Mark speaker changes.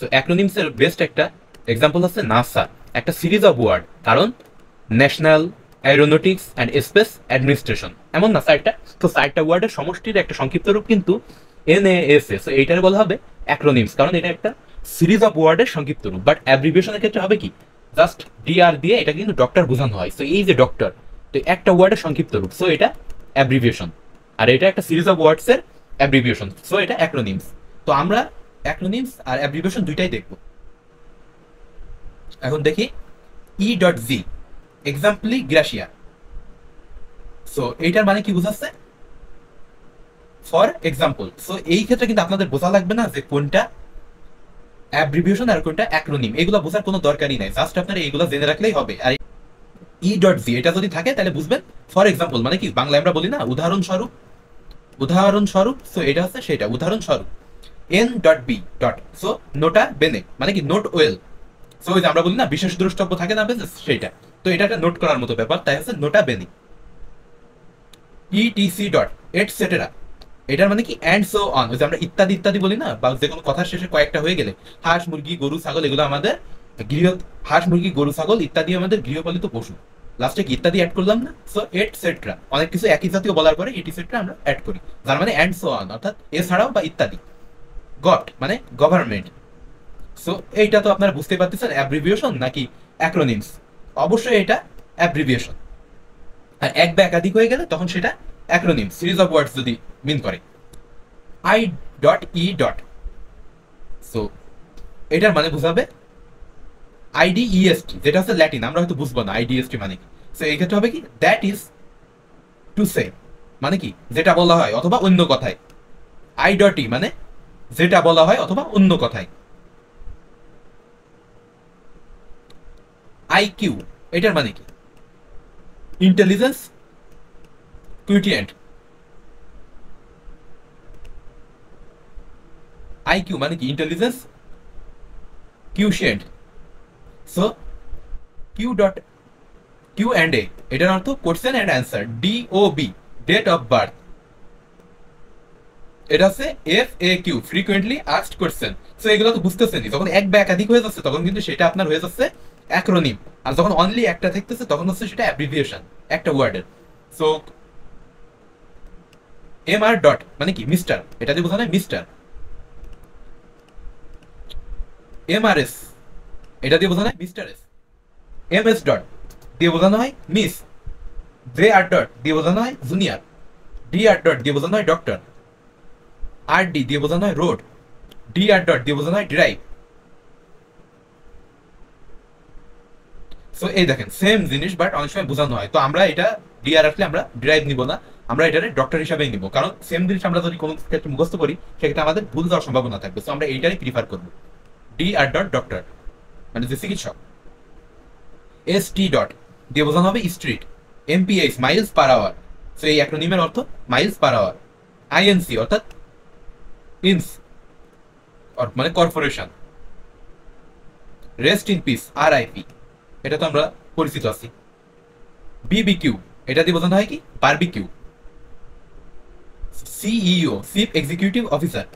Speaker 1: So অ্যাক্রোনিমস এর best একটা example হচ্ছে নাসা, একটা সিরিজ অফ ওয়ার্ড, কারণ national Aeronautics and space administration, এমন না চারটা, তো চারটা ওয়ার্ডের সমষ্টির একটা সংক্ষিপ্ত রূপ কিন্তু NASA। সো এইটার বলা হবে অ্যাক্রোনিমস, কারণ এটা একটা সিরিজ অফ ওয়ার্ডের সংক্ষিপ্ত রূপ। বাট অ্যাব্রিভিয়েশনের ক্ষেত্রে হবে কি, জাস্ট DR দিয়ে এটা কিন্তু ডক্টর বোঝানো হয়। সো এই যে ডক্টর, তো একটা ওয়ার্ডের সংক্ষিপ্ত রূপ, সো এটা অ্যাব্রিভিয়েশন, আর এটা একটা সিরিজ অফ ওয়ার্ডস এর অ্যাব্রিভিয়েশন, সো এটা অ্যাক্রোনিমস। তো আমরা অ্যাক্রোনিমস আর অ্যাব্রিভিয়েশন দুইটাই দেখব। এখন দেখি E.G, এক্সাম্পলি গ্রাসিয়া। সো এইটার মানে কি বোঝাচ্ছে, ফর এক্সাম্পল। সো এই ক্ষেত্রে কিন্তু আপনাদের বোঝা লাগবে না যে কোনটা অ্যাব্রিভিয়েশন আর কোনটা অ্যাক্রোনিম, এগুলো বোঝার কোনো দরকারই নাই, জাস্ট আপনারা এগুলো জেনে রাখলেই হবে। আর E.G এটা যদি থাকে তাহলে বুঝবেন ফর এক্সাম্পল মানে কি, বাংলায় আমরা বলি না উদাহরণস্বরূপ, উদাহরণস্বরূপ, সো এটা হচ্ছে সেটা উদাহরণস্বরূপ। N.B, সো নোটা বেনে মানে কি নোট ওয়েল। সো ওই যে আমরা বলি না বিশেষ দ্রষ্টব্য থাকে না সেইটা, তো এটা একটা নোট করার মতো ব্যাপার, তাই হচ্ছে নোটা বেনে। ETC এটসেটেরা, এটার মানে কি অ্যান্ড সো অন, ওই যে আমরা ইত্যাদি ইত্যাদি বলি না, বা যে কোনো কথার শেষে কয়েকটা হয়ে গেলে, হাঁস মুরগি গরু ছাগল এগুলো আমাদের গৃহ, হাঁস মুরগি গরু ছাগল ইত্যাদি আমাদের গৃহপালিত পশু, লাস্টে কি ইত্যাদি অ্যাড করলাম না, সো এটসেট্রা, অনেক কিছু একই জাতীয় বলার পরে এটসেট্রা আমরা অ্যাড করি, তার মানে অ্যান্ড সো অন, অর্থাৎ এছাড়াও বা ইত্যাদি। গট মানে গভর্নমেন্ট। সো এইটা তো আপনারা বুঝতে পারতেছেন অ্যাব্রিভিয়েশন নাকি অ্যাক্রোনিমস, অবশ্যই এটা অ্যাব্রিভিয়েশন। আর এক বা একাধিক হয়ে গেলে তখন সেটা অ্যাক্রোনিম, সিরিজ অফ ওয়ার্ডস যদি মিন করে। I.E. সো এটার মানে বোঝাবে IDEST, যেটা হচ্ছে ল্যাটিন, আমরা হয়তো বুঝবো না IDEST মানে কি। সো এই ক্ষেত্রে হবে কি, দ্যাট ইজ টু সে মানে কি যেটা বলা হয় অথবা অন্য কথায়। I.E মানে যেটা বলা হয় অথবা অন্য কথায়। IQ এটার মানে কি, ইন্টেলিজেন্স কুইটিয়েন্ট। IQ মানে কি ইন্টেলিজেন্স কিউশিয়েন্ট। সো Q.A এটার অর্থ question and answer. DOB date of birth, এটা হচ্ছে FAQ frequently asked question. So এগুলো তো বুঝতেছেনই, যখন এক বা একাধিক হয়ে যাচ্ছে তখন কিন্তু সেটা আপনার হয়ে যাচ্ছে অ্যাক্রোনিম, আর যখন অনলি একটা থাকতেছে তখন হচ্ছে সেটা অ্যাব্রিভিয়েশন একটা ওয়ার্ডের। সো MR মানে কি মিস্টার, এটা দিয়ে বোঝানো হয় মিস্টার। MRS এটা দিয়ে বোঝানো হয় মিস্টার এস। MS দিয়ে বোঝানো হয় মিস। JR দিয়ে বোঝানো হয় জুনিয়র। DR দিয়ে বোঝানো হয় ডক্টর। RD দিয়ে বোঝানো হয় রোড। DR দিয়ে বোঝানো হয় ড্রাইভ। সো এই দেখেন সেম জিনিস বাট অনেক সময় বোঝানো হয়, তো আমরা এটা DR আসলে আমরা ড্রাইভ নিব না, আমরা এটারে ডক্টর হিসাবেই নিব, কারণ সেম জিনিস আমরা যদি কোনো ক্ষেত্রে মুখস্থ করি সেক্ষেত্রে আমাদের ভুল যাওয়ার সম্ভাবনা থাকবে। সো আমরা এইটারই প্রিফার করবো, DR ডক্টর মানে যে চিকিৎসক। ST দিয়ে বোঝানো হবে street. MPH miles per hour, so এই অ্যাক্রোনিমের অর্থ মাইলস পার আওয়ার। INC অর্থাৎ ইনস মানে corporation. Rest in peace RIP, এটা তো আমরা পরিচিত আছি। BBQ এটা দিয়ে বোঝানো হয় কি barbecue. CEO chief executive officer,